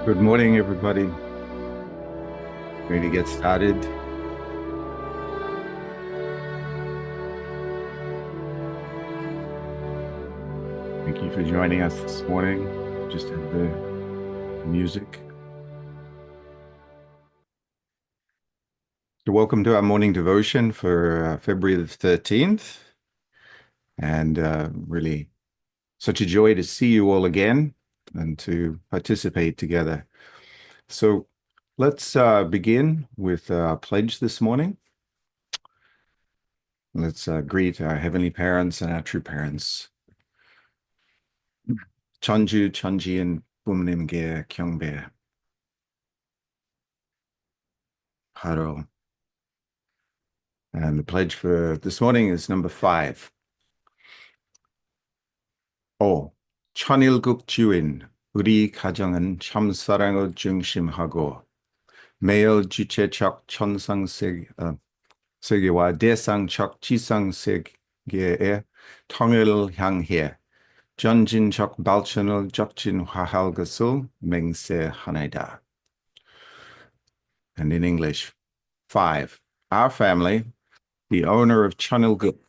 Good morning, everybody. Going to get started. Thank you for joining us this morning. Just have the music. So welcome to our morning devotion for February the 13th. And really such a joy to see you all again and to participate together. So let's begin with our pledge this morning. Let's greet our heavenly parents and our true parents. 천주 천지인 부모님께 경배. 하루. And the pledge for this morning is number 5. 천일국 주인, 우리 가정은 참사랑을 중심하고 매일 주체적 세계와 대상적 지상세계의 통일을 향해 전진적 발전을 촉진할 것을 맹세하나이다. And in English, 5. Our family, the owner of Chunilguk,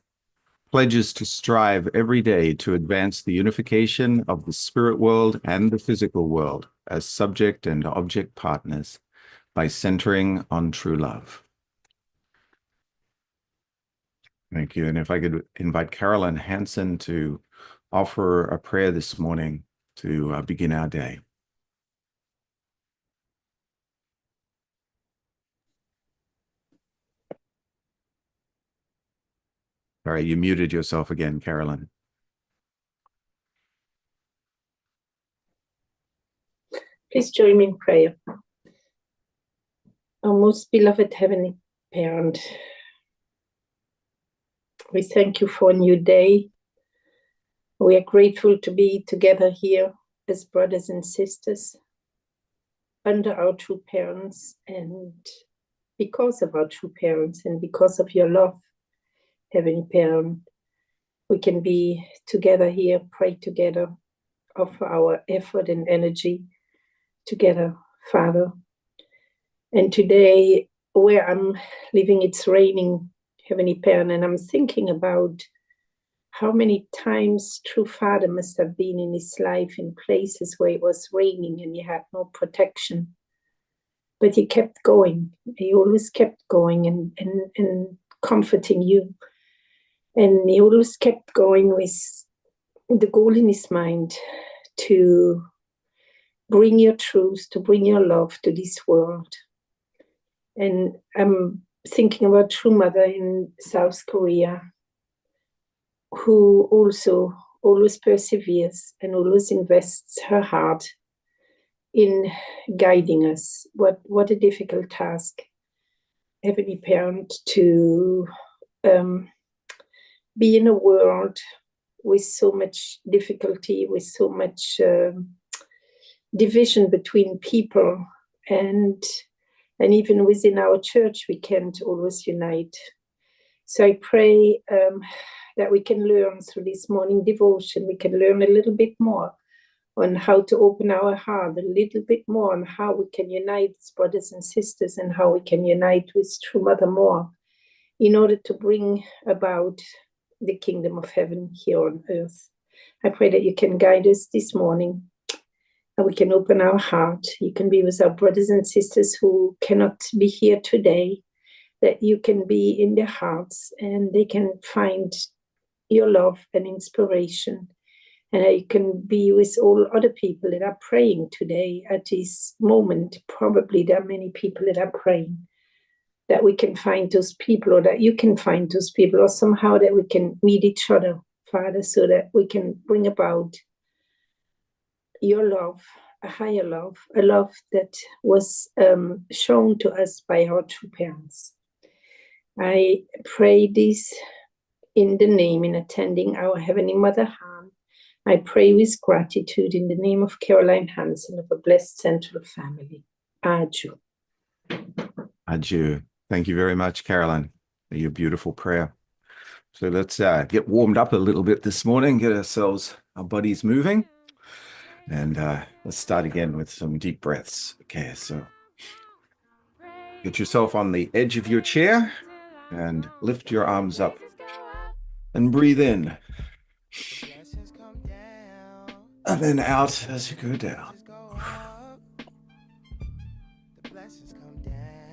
pledges to strive every day to advance the unification of the spirit world and the physical world as subject and object partners by centering on true love. Thank you. And if I could invite Carolyn Hansen to offer a prayer this morning to begin our day. Sorry, you muted yourself again, Carolyn. Please join me in prayer. Our most beloved Heavenly Parent, we thank you for a new day. We are grateful to be together here as brothers and sisters under our true parents, and because of our true parents and because of your love, Heavenly Parent, we can be together here, pray together, offer our effort and energy together, Father. And today, where I'm living, it's raining, Heavenly Parent, and I'm thinking about how many times true Father must have been in his life in places where it was raining and he had no protection. But he kept going. He always kept going and comforting you. And he always kept going with the goal in his mind to bring your truth, to bring your love to this world. And I'm thinking about True Mother in South Korea, who also always perseveres and always invests her heart in guiding us. What a difficult task, Heavenly Parent, to be in a world with so much difficulty, with so much division between people, and even within our church, we can't always unite. So I pray that we can learn through this morning devotion, we can learn a little bit more on how to open our heart, a little bit more on how we can unite as brothers and sisters, and how we can unite with True Mother more in order to bring about the kingdom of heaven here on earth. I pray that you can guide us this morning, and we can open our heart. You can be with our brothers and sisters who cannot be here today, that you can be in their hearts and they can find your love and inspiration. And that you can be with all other people that are praying today at this moment. Probably there are many people that are praying, that we can find those people, or that you can find those people, or somehow that we can meet each other, Father, so that we can bring about your love, a higher love, a love that was shown to us by our true parents. I pray this in the name, in attending our Heavenly Mother Han. I pray with gratitude in the name of Caroline Hansen of a blessed central family. Adieu. Adieu. Thank you very much, Carolyn, for your beautiful prayer. So let's get warmed up a little bit this morning, get our bodies moving. And let's start again with some deep breaths. Okay, so get yourself on the edge of your chair and lift your arms up and breathe in. And then out as you go down.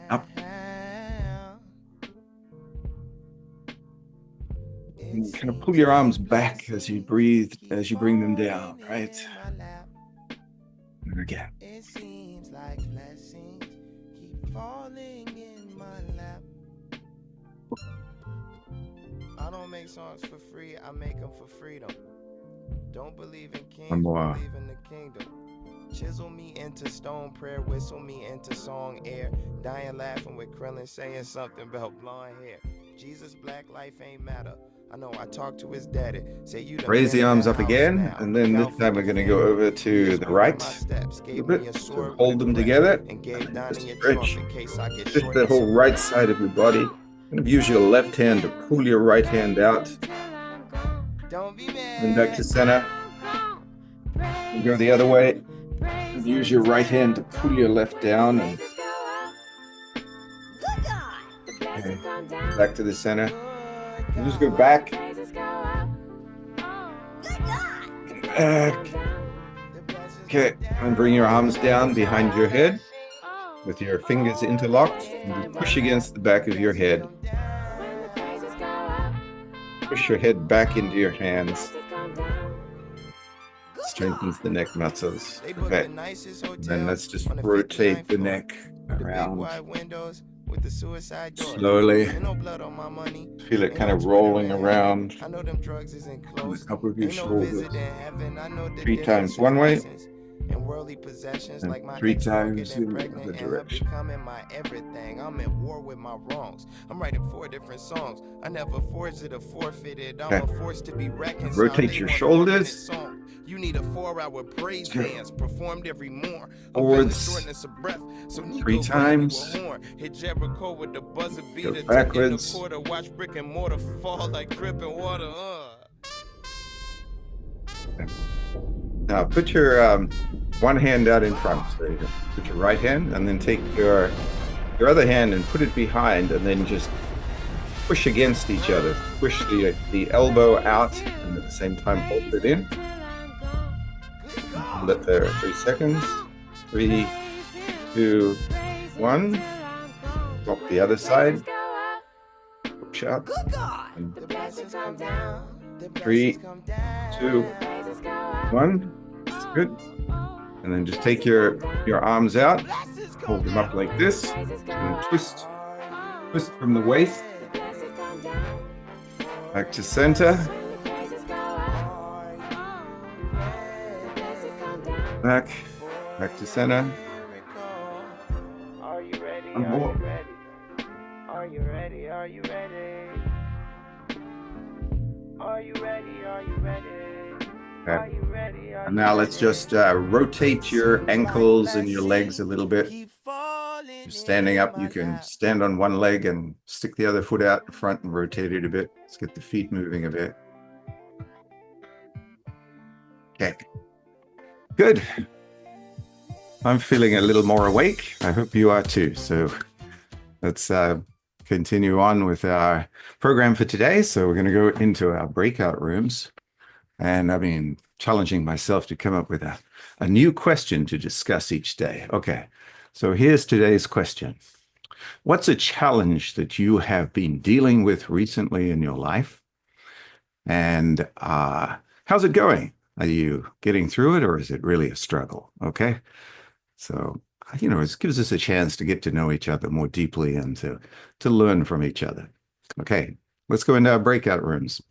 Up. And kind of pull your arms back as you breathe, as you bring them down, right? And again. It seems like blessings keep falling in my lap. I don't make songs for free, I make them for freedom. Don't believe in kings, One more. believe in the kingdom. Chisel me into stone, prayer whistle me into song air. Dying laughing with Krillin saying something about blonde hair. Jesus, black life ain't matter. I know I talked to his daddy. Say you Raise the arms up again, now. and then this time we're going to go over to the right a little bit. So hold them together, and then just stretch. Lift the whole right side of your body. Kind of use your left hand to pull your right hand out. And back to center. And go the other way. And use your right hand to pull your left down. And okay. Back to the center. And just go back. Back. Okay, and bring your arms down behind your head with your fingers interlocked. And just push against the back of your head. Push your head back into your hands. Strengthens the neck muscles. Okay. And then let's just rotate the neck around. Slowly. Feel it kind of rolling around on the top of your shoulders. 3 times one way. And worldly possessions and like my 3 times in the other direction. My everything. I'm at war with my wrongs. I'm writing 4 different songs. I never forged it or forfeited. I'm forced to be reconciled. Rotate your shoulders. You need a 4-hour praise dance performed every morn. Forwards. So 3 times. Hit Jericho with the buzzer beater. Go backwards. Watch brick and mortar fall like dripping water. Now put your one hand out in front. So you put your right hand and then take your other hand and put it behind, and then just push against each other. Push the elbow out and at the same time hold it in. Hold it there 3 seconds. 3, 2, 1. Drop the other side. Push out. And 3, 2, 1. That's good. And then just take your arms out, hold them up like this, and twist from the waist, back to center, back to center. Are you ready? One more. Are you ready? Are you ready? Are you ready? Are you ready? Okay. And now let's just rotate your ankles and your legs a little bit. You're standing up, you can stand on one leg and stick the other foot out in front and rotate it a bit. Let's get the feet moving a bit. Okay. Good. I'm feeling a little more awake. I hope you are too. So let's continue on with our program for today. So we're going to go into our breakout rooms. And I've been challenging myself to come up with a new question to discuss each day. Okay, so here's today's question. What's a challenge that you have been dealing with recently in your life? And how's it going? Are you getting through it, or is it really a struggle? Okay, so, it gives us a chance to get to know each other more deeply and to learn from each other. Okay, let's go into our breakout rooms.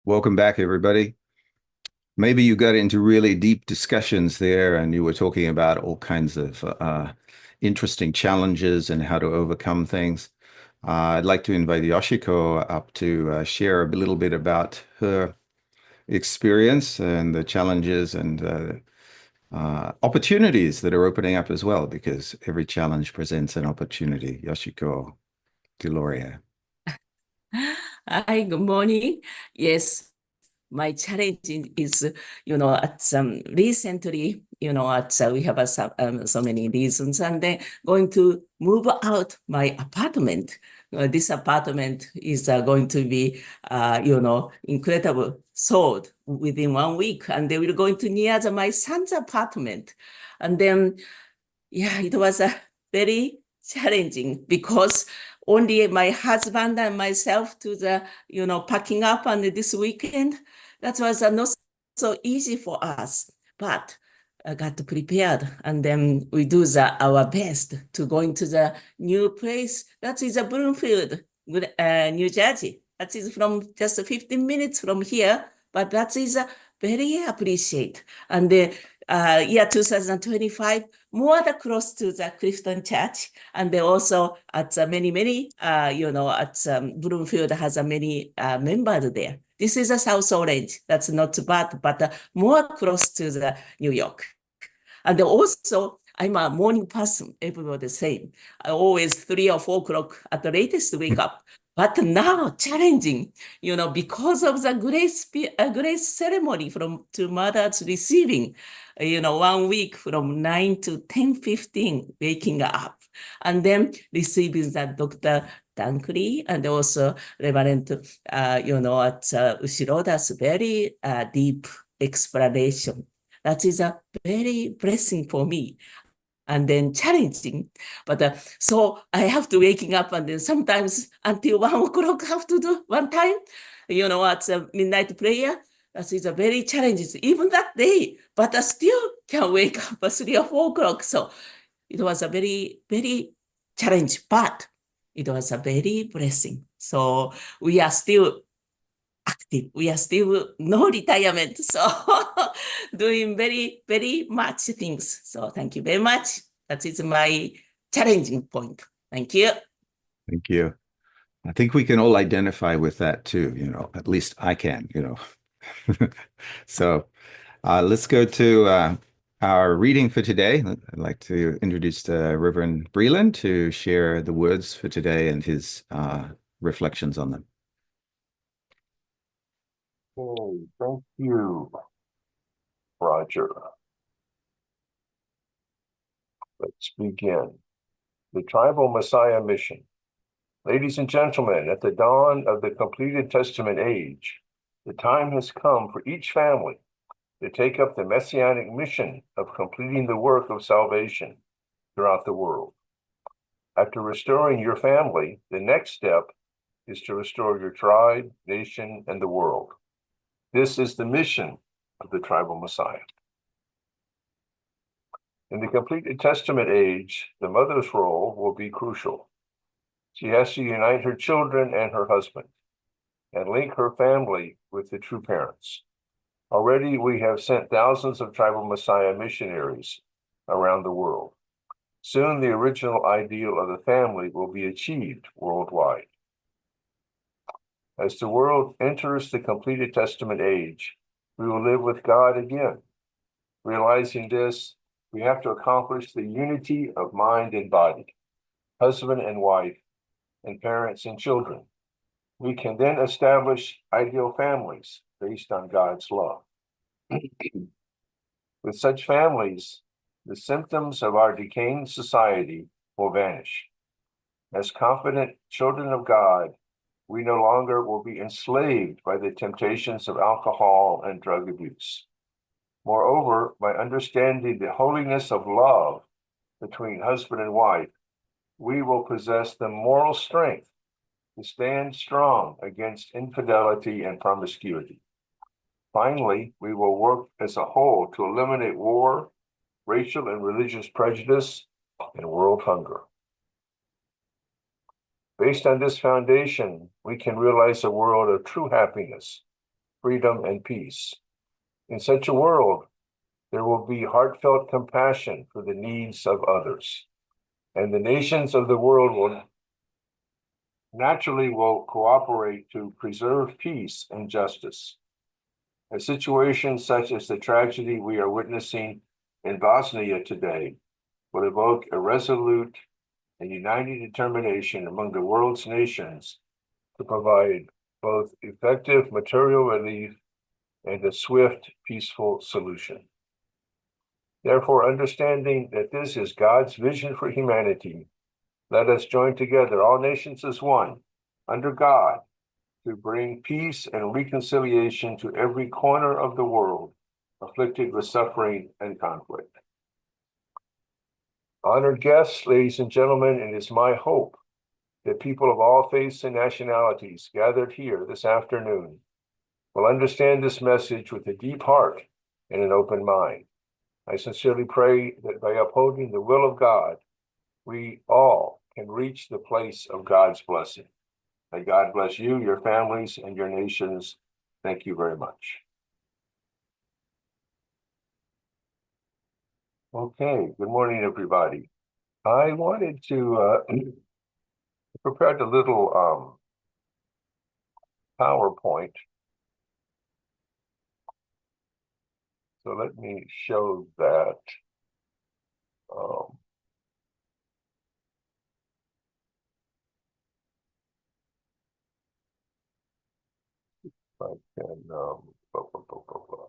Welcome back, everybody. Maybe you got into really deep discussions there and you were talking about all kinds of interesting challenges and how to overcome things. I'd like to invite Yoshiko up to share a little bit about her experience and the challenges and opportunities that are opening up as well, because every challenge presents an opportunity. Yoshiko Deloria. Hi, good morning. Yes, my challenge is, recently, we have so many reasons, and then going to move out my apartment. This apartment is going to be, incredible, sold within 1 week, and they will going to near my son's apartment. And then, yeah, it was very challenging because only my husband and myself to the, packing up on this weekend. That was not so easy for us, but I got prepared, and then we do our best to go into the new place. That is a Bloomfield, New Jersey. That is from just 15 minutes from here, but that is very appreciate. And the year 2025, more close to the Clifton Church, and they also at many, at Bloomfield has many members there. This is a South Orange. That's not bad, but more close to the New York. And also, I'm a morning person, everybody the same. I always 3 or 4 o'clock at the latest wake up. But now challenging, because of the grace ceremony to mothers receiving, 1 week from 9 to 10:15, waking up, and then receiving the Dr. Dunkley and also Reverend, at Ushiroda's very deep explanation. That is a very blessing for me. And then challenging. But so I have to waking up and then sometimes until 1 o'clock have to do one time, at midnight prayer. That is a very challenging, even that day, but I still can wake up at 3 or 4 o'clock. So it was a very, very challenge, but it was a very blessing. So we are still active. We are still no retirement. So doing very, very much things. So thank you very much. That is my challenging point. Thank you. Thank you. I think we can all identify with that too, at least I can, So let's go to our reading for today. I'd like to introduce Reverend Breland to share the words for today and his reflections on them. Oh, thank you, Roger. Let's begin. The Tribal Messiah Mission. Ladies and gentlemen, at the dawn of the completed Testament age, the time has come for each family to take up the messianic mission of completing the work of salvation throughout the world. After restoring your family, the next step is to restore your tribe, nation, and the world. This is the mission of the Tribal Messiah. In the completed Testament age, the mother's role will be crucial. She has to unite her children and her husband and link her family with the true parents. Already, we have sent thousands of Tribal Messiah missionaries around the world. Soon, the original ideal of the family will be achieved worldwide. As the world enters the completed Testament age, we will live with God again. Realizing this, we have to accomplish the unity of mind and body, husband and wife, and parents and children. We can then establish ideal families based on God's love. With such families, the symptoms of our decaying society will vanish. As confident children of God, we no longer will be enslaved by the temptations of alcohol and drug abuse. Moreover, by understanding the holiness of love between husband and wife, we will possess the moral strength to stand strong against infidelity and promiscuity. Finally, we will work as a whole to eliminate war, racial and religious prejudice, and world hunger. Based on this foundation, we can realize a world of true happiness, freedom, and peace. In such a world, there will be heartfelt compassion for the needs of others, and the nations of the world will naturally cooperate to preserve peace and justice. A situation such as the tragedy we are witnessing in Bosnia today will evoke a resolute and united determination among the world's nations to provide both effective material relief and a swift, peaceful solution. Therefore, understanding that this is God's vision for humanity, let us join together, all nations as one, under God, to bring peace and reconciliation to every corner of the world afflicted with suffering and conflict. Honored guests, ladies and gentlemen, it is my hope that people of all faiths and nationalities gathered here this afternoon will understand this message with a deep heart and an open mind. I sincerely pray that by upholding the will of God, we all can reach the place of God's blessing. May God bless you, your families, and your nations. Thank you very much. Okay, good morning, everybody. I wanted to prepare a little PowerPoint. So let me show that. I can, blah, blah, blah, blah, blah.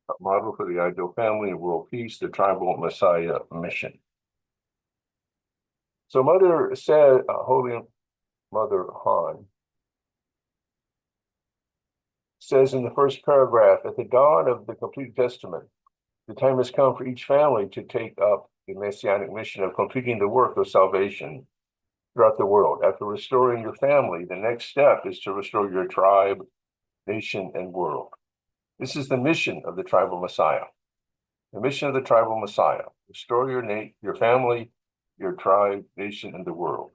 A model for the ideal family and world peace, the tribal Messiah mission. So Mother said, Holy Mother Han says in the first paragraph, at the dawn of the complete testament, the time has come for each family to take up the messianic mission of completing the work of salvation throughout the world. After restoring your family, the next step is to restore your tribe, nation, and world. This is the mission of the tribal Messiah. The mission of the tribal Messiah: restore your family, your tribe, nation, and the world.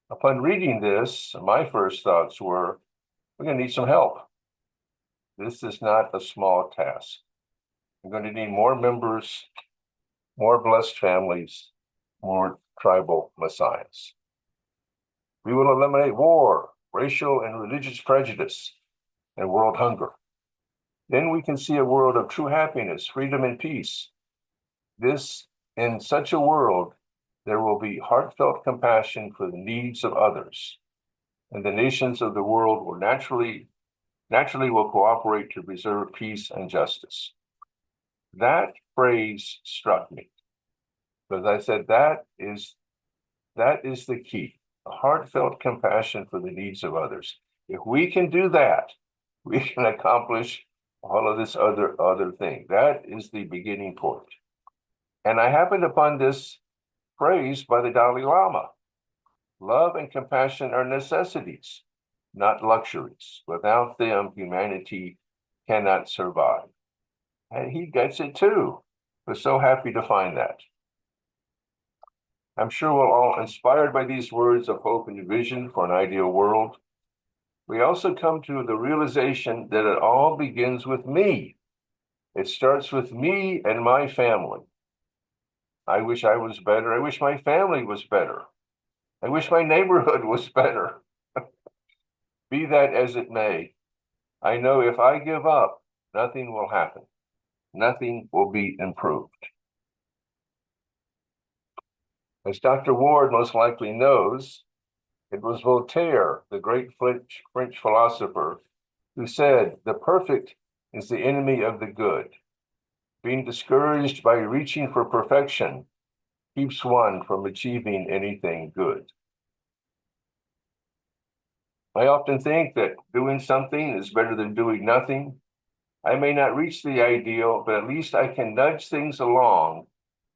Upon reading this, my first thoughts were, we're going to need some help. This is not a small task. We're going to need more members, more blessed families, more tribal messiahs. We will eliminate war, racial and religious prejudice, and world hunger. Then we can see a world of true happiness, freedom, and peace. In such a world, there will be heartfelt compassion for the needs of others, and the nations of the world will naturally will cooperate to preserve peace and justice. That phrase struck me, because I said that is the key, a heartfelt compassion for the needs of others. If we can do that, we can accomplish all of this other thing. That is the beginning point. And I happened upon this phrase by the Dalai Lama. Love and compassion are necessities, not luxuries. Without them, humanity cannot survive. And he gets it too. We're so happy to find that. I'm sure we're all inspired by these words of hope and vision for an ideal world. We also come to the realization that it all begins with me. It starts with me and my family. I wish I was better. I wish my family was better. I wish my neighborhood was better. Be that as it may, I know if I give up, nothing will happen. Nothing will be improved. As Dr. Ward most likely knows, it was Voltaire, the great French philosopher, who said, the perfect is the enemy of the good. Being discouraged by reaching for perfection keeps one from achieving anything good. I often think that doing something is better than doing nothing. I may not reach the ideal, but at least I can nudge things along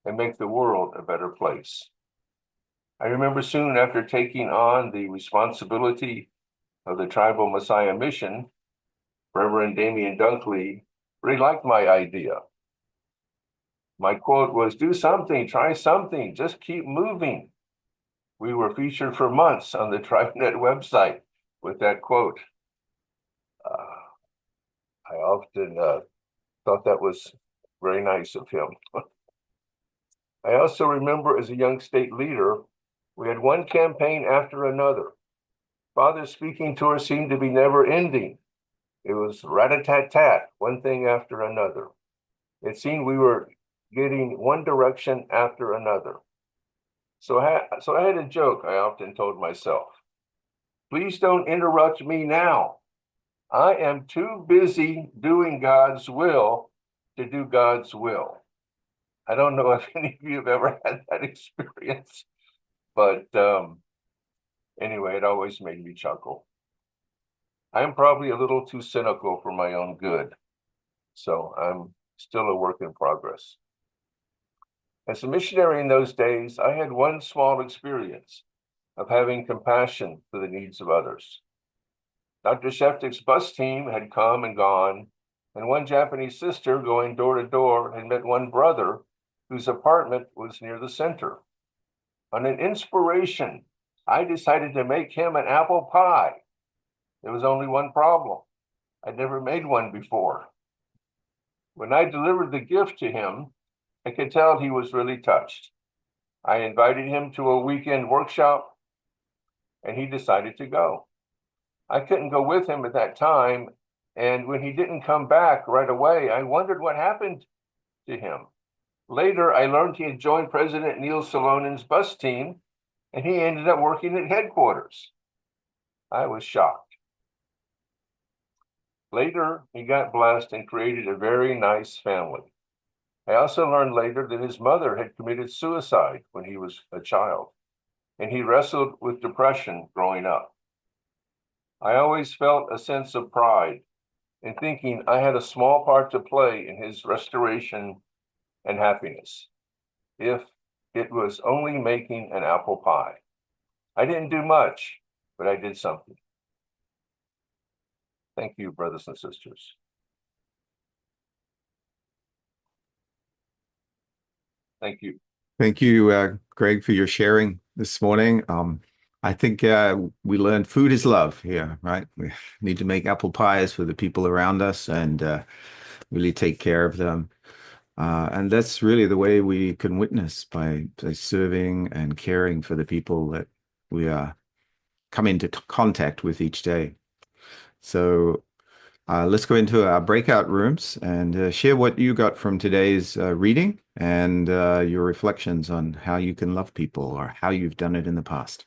and make the world a better place. I remember soon after taking on the responsibility of the Tribal Messiah mission, Reverend Damian Dunkley really liked my idea. My quote was, "Do something, try something, just keep moving." We were featured for months on the TribeNet website with that quote. I often thought that was very nice of him. I also remember as a young state leader, we had one campaign after another. Father's speaking tour seemed to be never ending. It was rat-a-tat-tat, one thing after another. It seemed we were getting one direction after another. So I had a joke I often told myself. Please don't interrupt me now. I am too busy doing God's will to do God's will. I don't know if any of you have ever had that experience, but anyway, it always made me chuckle. I'm probably a little too cynical for my own good, so I'm still a work in progress. As a missionary in those days, I had one small experience of having compassion for the needs of others. Dr. Sheftik's bus team had come and gone, and one Japanese sister going door to door had met one brother whose apartment was near the center. On an inspiration, I decided to make him an apple pie. There was only one problem. I'd never made one before. When I delivered the gift to him, I could tell he was really touched. I invited him to a weekend workshop, and he decided to go. I couldn't go with him at that time, and when he didn't come back right away, I wondered what happened to him. Later, I learned he had joined President Neil Salonen's bus team, and he ended up working at headquarters. I was shocked. Later, he got blessed and created a very nice family. I also learned later that his mother had committed suicide when he was a child, and he wrestled with depression growing up. I always felt a sense of pride in thinking I had a small part to play in his restoration and happiness, if it was only making an apple pie. I didn't do much, but I did something. Thank you, brothers and sisters. Thank you. Thank you, Greg, for your sharing this morning. I think we learned food is love here, right? We need to make apple pies for the people around us and really take care of them. And that's really the way we can witness by serving and caring for the people that we come into contact with each day. So let's go into our breakout rooms and share what you got from today's reading and your reflections on how you can love people or how you've done it in the past.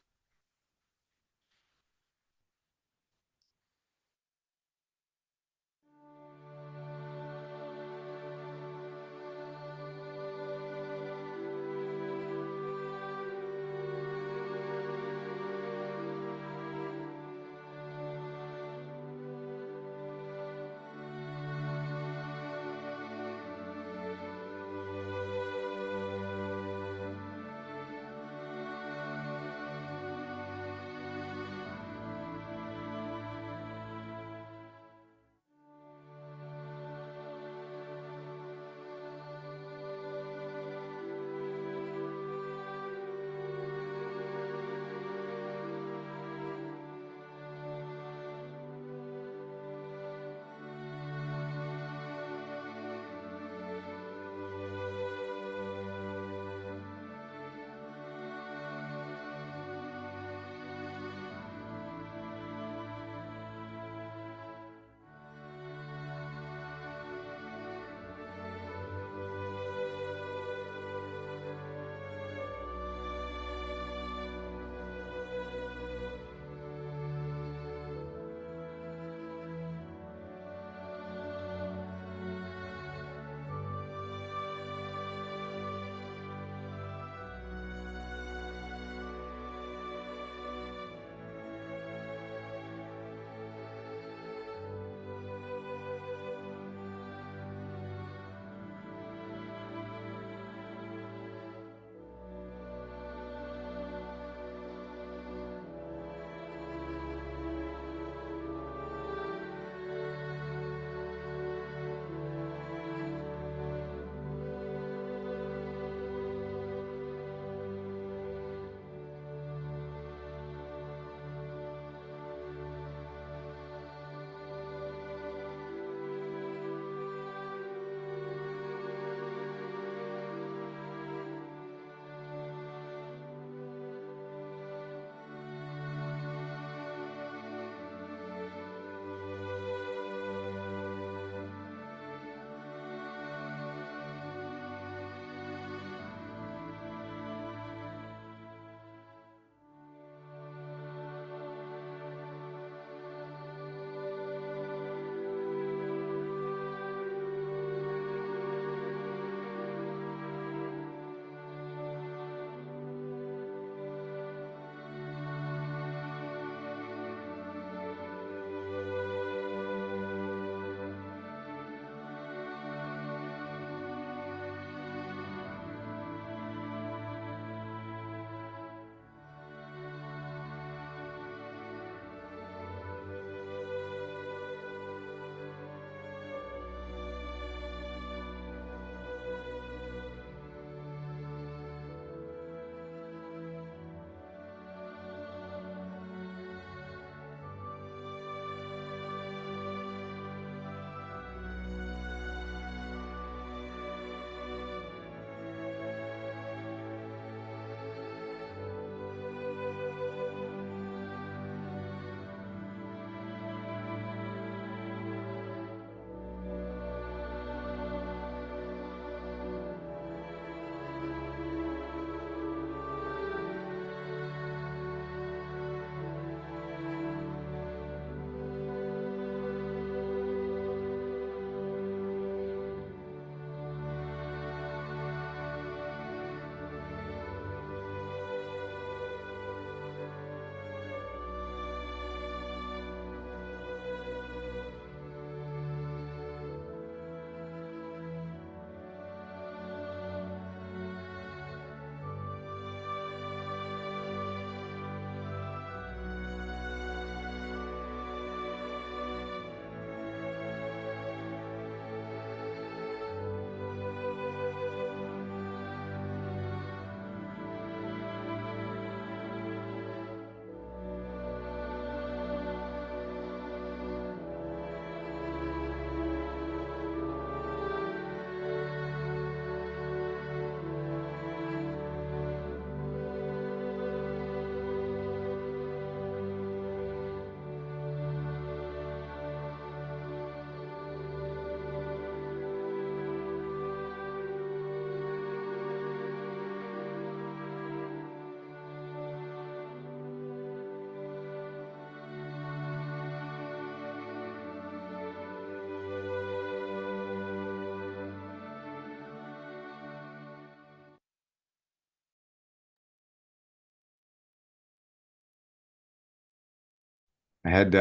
I had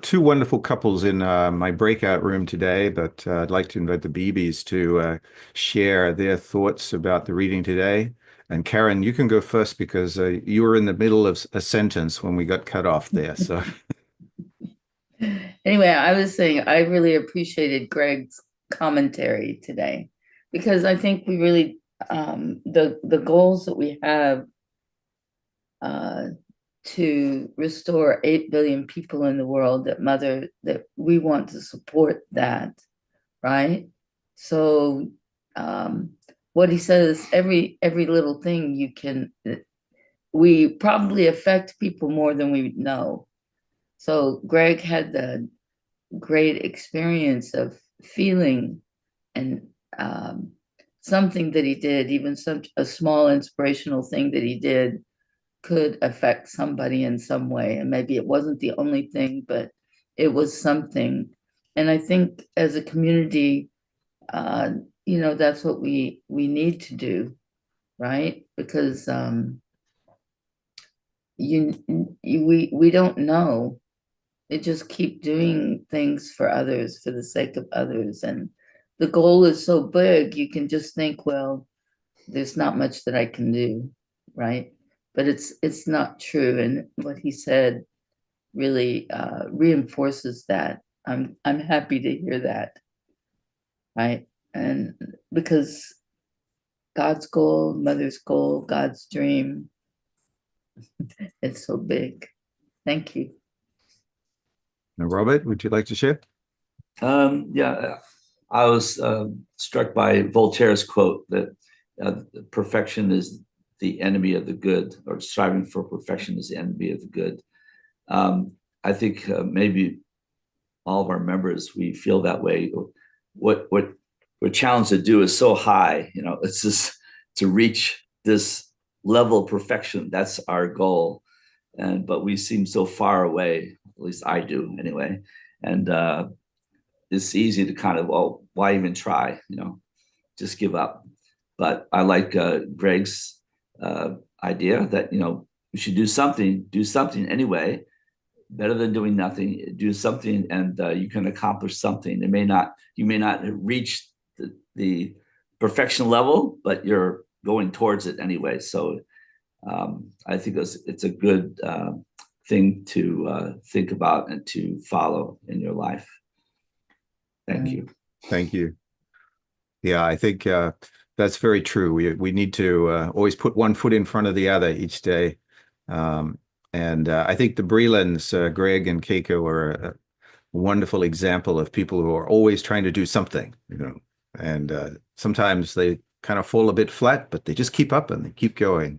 two wonderful couples in my breakout room today, but I'd like to invite the BBs to share their thoughts about the reading today. And Karen, you can go first because you were in the middle of a sentence when we got cut off there. So, anyway, I was saying I really appreciated Greg's commentary today because I think we really the goals that we have to restore 8 billion people in the world that we want to support that, right? So what he says, every little thing we probably affect people more than we know. So Greg had the great experience of feeling and something that he did, even a small inspirational thing that he did could affect somebody in some way. And maybe it wasn't the only thing, but it was something. And I think as a community, that's what we need to do, right? Because we don't know. They just keep doing things for others for the sake of others. And the goal is so big, you can just think, well, there's not much that I can do, right? But it's not true. And what he said really reinforces that. I'm happy to hear that, right? And because God's goal, Mother's goal, God's dream, it's so big. Thank you. now, Robert, would you like to share? Yeah, I was struck by Voltaire's quote that perfection is the enemy of the good, or striving for perfection is the enemy of the good. I think maybe all of our members, we feel that way. What we're challenged to do is so high, it's just to reach this level of perfection. That's our goal. But we seem so far away, at least I do anyway. And it's easy to kind of, well, why even try, just give up. But I like Greg's idea that, we should do something anyway, better than doing nothing. Do something and you can accomplish something. You may not reach the perfection level, but you're going towards it anyway. So I think it's a good thing to think about and to follow in your life. Thank you. Thank you. Yeah, I think that's very true. We need to always put one foot in front of the other each day. And I think the Brelands, Greg and Keiko, are a wonderful example of people who are always trying to do something, and sometimes they kind of fall a bit flat, but they just keep up and they keep going,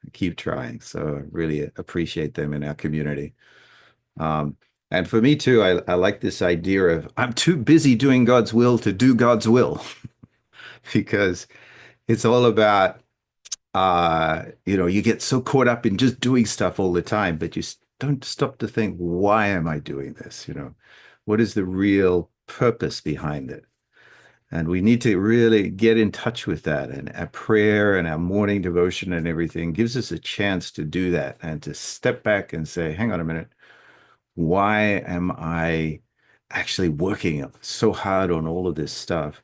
and keep trying. So really appreciate them in our community. And for me too, I like this idea of I'm too busy doing God's will to do God's will, because it's all about, you get so caught up in just doing stuff all the time, but you don't stop to think, why am I doing this? What is the real purpose behind it? And we need to really get in touch with that. And our prayer and our morning devotion and everything gives us a chance to do that and to step back and say, hang on a minute. Why am I actually working so hard on all of this stuff?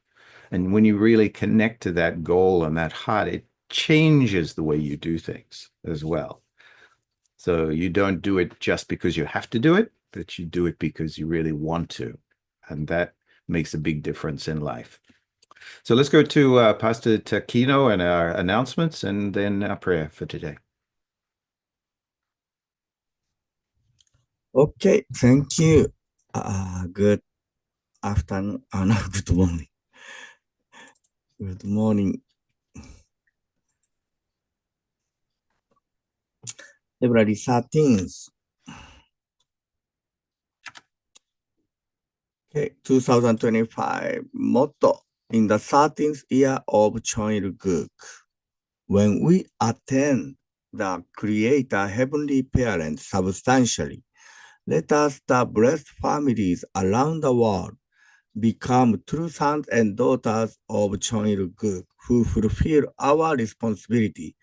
And when you really connect to that goal and that heart, it changes the way you do things as well. So you don't do it just because you have to do it, but you do it because you really want to. And that makes a big difference in life. So let's go to Pastor Takino and our announcements and then our prayer for today. Okay, thank you. Good afternoon. No, good morning. Good morning. February 13th. Okay, 2025 motto in the 13th year of Chonil-guk. When we attend the Creator Heavenly Parent substantially, let us, the blessed families around the world, become true sons and daughters of Chonil-guk who fulfill our responsibility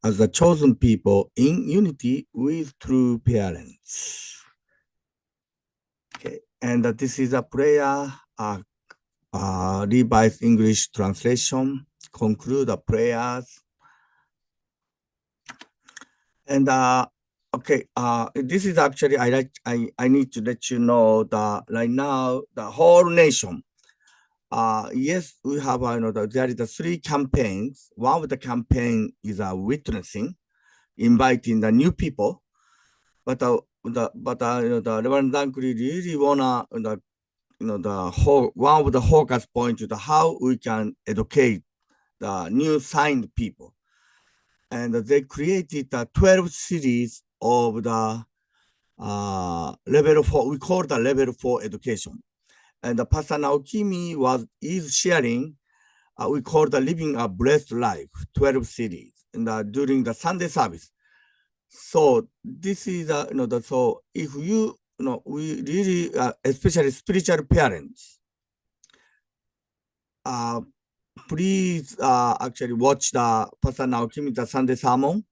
as the chosen people in unity with true parents. Okay, and this is a prayer, revised English translation. Conclude the prayers. And okay, this is actually I need to let you know that right now the whole nation. Yes, we have there is the 3 campaigns. One of the campaign is witnessing, inviting the new people, but the Reverend Dunkley really wanna the whole one of the focus points is how we can educate the new signed people. And they created 12 series of the level 4, we call the level 4 education. And Pastor Naokimi is sharing, we call the Living a Blessed Life 12 series during the Sunday service. So this is, so if we really, especially spiritual parents, please actually watch the Pastor Naokimi's Sunday sermon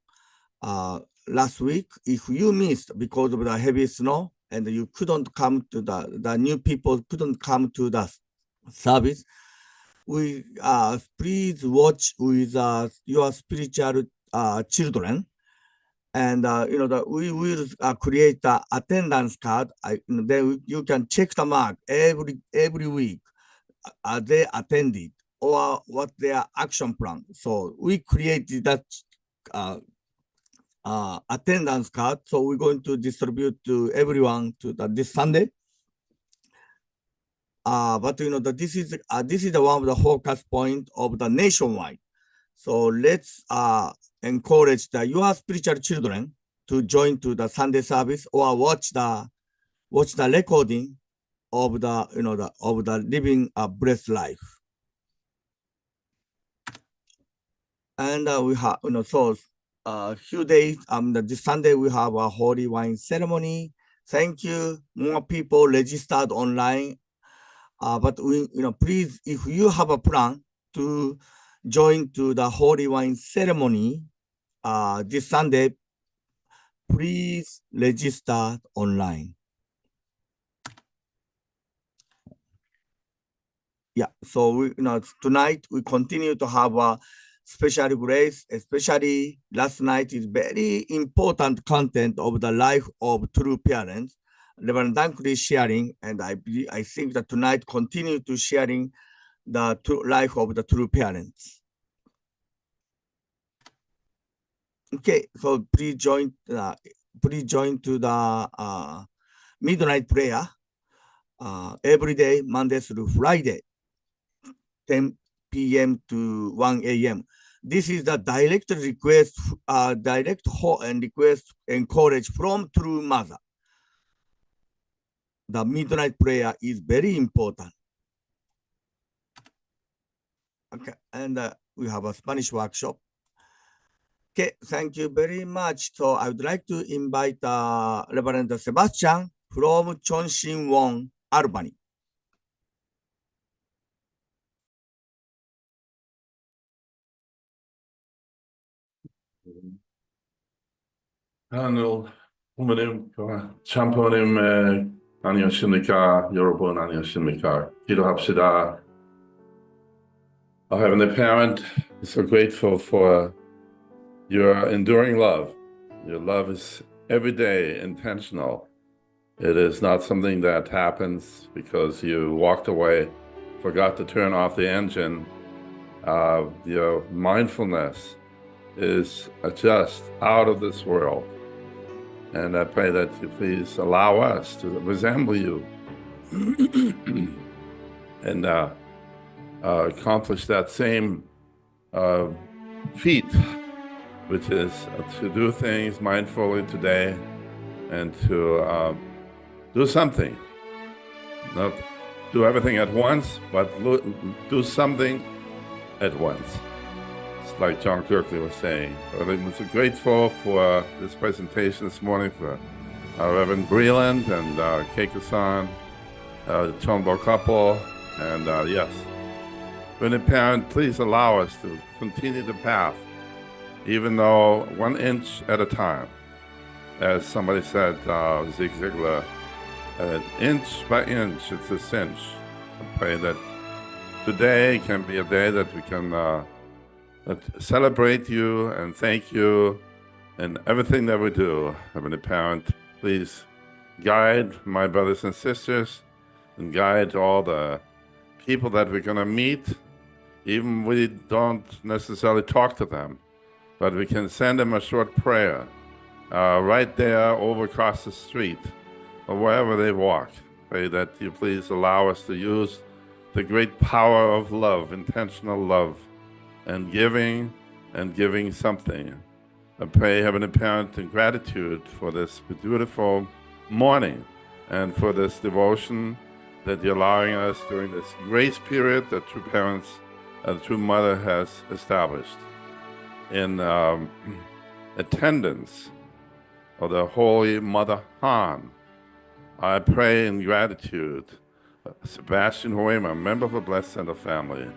last week. If you missed because of the heavy snow and you couldn't come to the new people couldn't come to the service, we please watch with your spiritual children. And we will create the attendance card. Then you can check the mark every week. They attended or what their action plan. So we created that attendance card. So we're going to distribute to everyone this Sunday. But this is the one of the focus point of the nationwide. So let's encourage your spiritual children to join to the Sunday service or watch the recording of the living a blessed life. And we have so few days this Sunday we have a holy wine ceremony. Thank you. More people registered online. But we please, if you have a plan to join to the holy wine ceremony this Sunday, please register online. Yeah, so we tonight we continue to have a special grace, especially last night is very important content of the life of true parents. Reverend Dunkley sharing, and I think that tonight continue to sharing the life of the true parents. Okay, so please join to the midnight prayer every day, Monday through Friday, 10 p.m. to 1 a.m. This is the direct request, request encouraged from True Mother. The midnight prayer is very important. Okay, and we have a Spanish workshop. Okay, thank you very much. So I would like to invite Reverend Sebastian from Chonshin-won, Albany. 하늘 부모님, 참부모님 안녕하십니까? 여러분 안녕하십니까? 기도합시다. Our Heavenly Parent, we're so grateful for your enduring love. Your love is every day intentional. It is not something that happens because you walked away, forgot to turn off the engine. Your mindfulness is just out of this world. And I pray that you please allow us to resemble you and accomplish that same feat, which is to do things mindfully today and to do something. Not do everything at once, but do something at once. It's like John Kirkley was saying. I'm so grateful for this presentation this morning for Reverend Breland and Keiko-san, the Chonbo couple, and yes. When a parent, please allow us to continue the path even though 1 inch at a time. As somebody said, Zig Ziglar, inch by inch, it's a cinch. I pray that today can be a day that we can celebrate you and thank you in everything that we do. Heavenly Parent, please guide my brothers and sisters and guide all the people that we're going to meet. Even we don't necessarily talk to them, but we can send them a short prayer right there over across the street or wherever they walk. Pray that you please allow us to use the great power of love, intentional love, and giving something. I pray, Heavenly Parent, in gratitude for this beautiful morning and for this devotion that you're allowing us during this grace period that true parents, the true mother has established in attendance of the Holy Mother Han. I pray in gratitude, Sebastian Hoema, member of the Blessed Center family,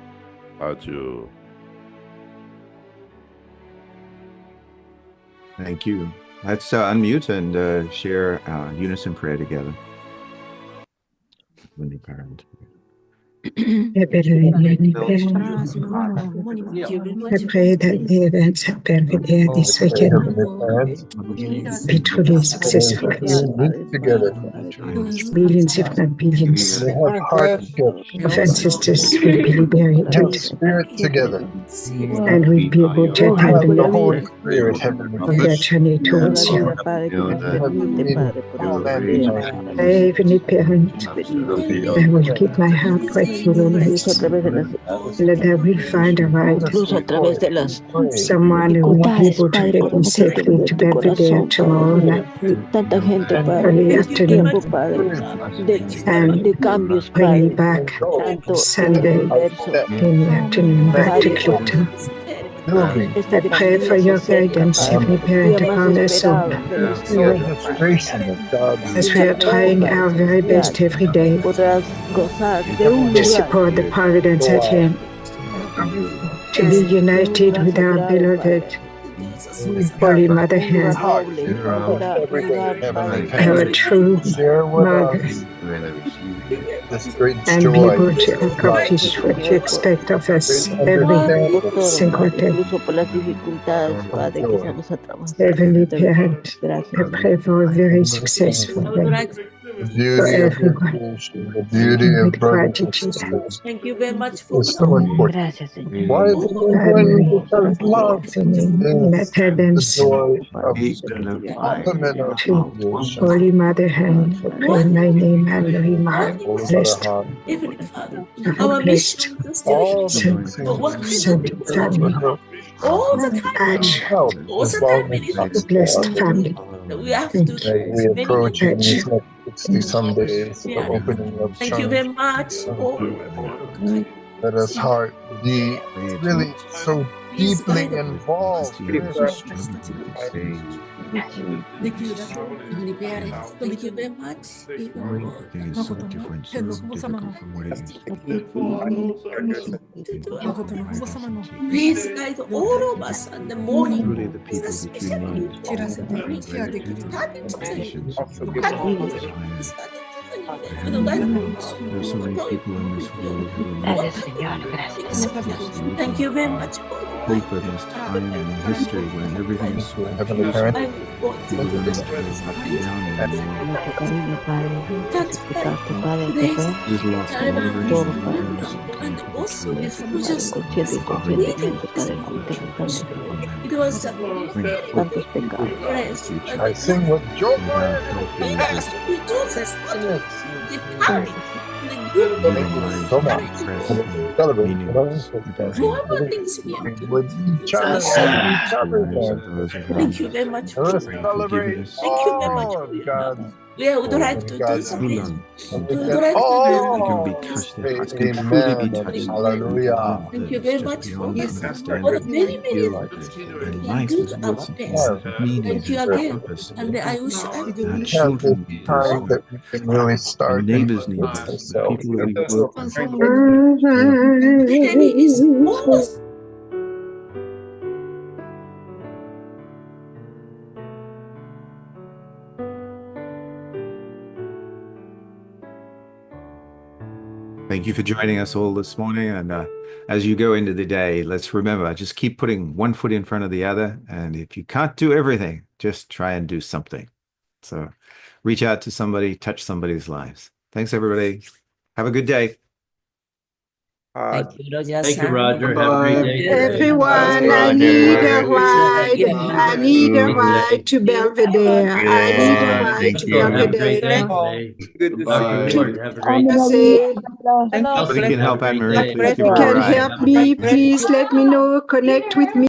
Jew. Thank you. Let's unmute and share unison prayer together. Heavenly Parent. I pray that the events happened here this weekend be truly successful. Meet together. Millions, if not billions, They have heart together. of ancestors will be liberated Have spirit together. and will be able to We'll have attend the Holy Spirit, Heavenly on their journey towards you. Heavenly Parent, I will keep my heart grateful always, and that I will find a right someone who will be able to get me safely to Belvedere tomorrow night, early afternoon, and bring me back Sunday in the afternoon back to Clifton. I pray for your guidance, Heavenly Parent, upon us all, as we are trying our very best every day to support the providence at hand, to be united with our beloved Holy Mother Hen, our true mother, and be able to accomplish what you expect of us every single day. Heavenly Parent, I pray for a very successful day for everyone. The beauty of With brothers and gratitude. sisters Thank you very much for is so important. Why is it important? Because love is In attendance the joy of fundamental to creation. Holy Mother Hen, I pray in my name and Rima, Holy Mother blessed, Han. Heavenly Father, blessed, our mission is to All the so things sent family, all the time, Edge, help all as the long time it as is the blessed family. that we have Thank to you. we approach in Edge. these next 60 some days the opening of Thank you church. very much. Let us heart be really so deeply involved. Thank you, Heavenly Parent. Thank you very much. Everything is so different, so difficult from what it used to be. Please guide all of us in the morning, Truly the people that you especially need. There's so many people in this world who are Thank you very much. hope at this time in history when everything is so Heavenly confusing. Parent, People don't know how to knock you down anymore. That's why We've lost a lot of our and also we just reading it was a place I sing with joy. we chose us the power the good So much. Celebrate whoever thinks we are with each other. thank you very much Let us for celebrate thank you very much all for of your God's love. We would like to do God's something. and We we would can like to all They can be touched. Their hearts can say truly be amen touched. and hallelujah. Thank you very much for this. For the very, very And life do is our worth something. best. Has meaning, Thank you has again. purpose. And I wish Our We have children this need time this. that we can really Our start neighbors need with this. The ourselves. people that we work with. the enemy is almost Thank you for joining us all this morning. And as you go into the day, let's remember, just keep putting one foot in front of the other. And if you can't do everything, just try and do something. So reach out to somebody, touch somebody's lives. Thanks, everybody. Have a good day. Thank you, Roger. Thank you, Roger. Have a great day. Everyone, Bye, I Roger. need a Have a ride. great I need a ride to Belvedere. I need a ride to Have a great day Belvedere. today. Good to Dr. see you. Ward, have a great day. Say, Thank you. Somebody can Have a help great Anne-Marie. day. Please give her a can ride. help me, please let me know, connect with me.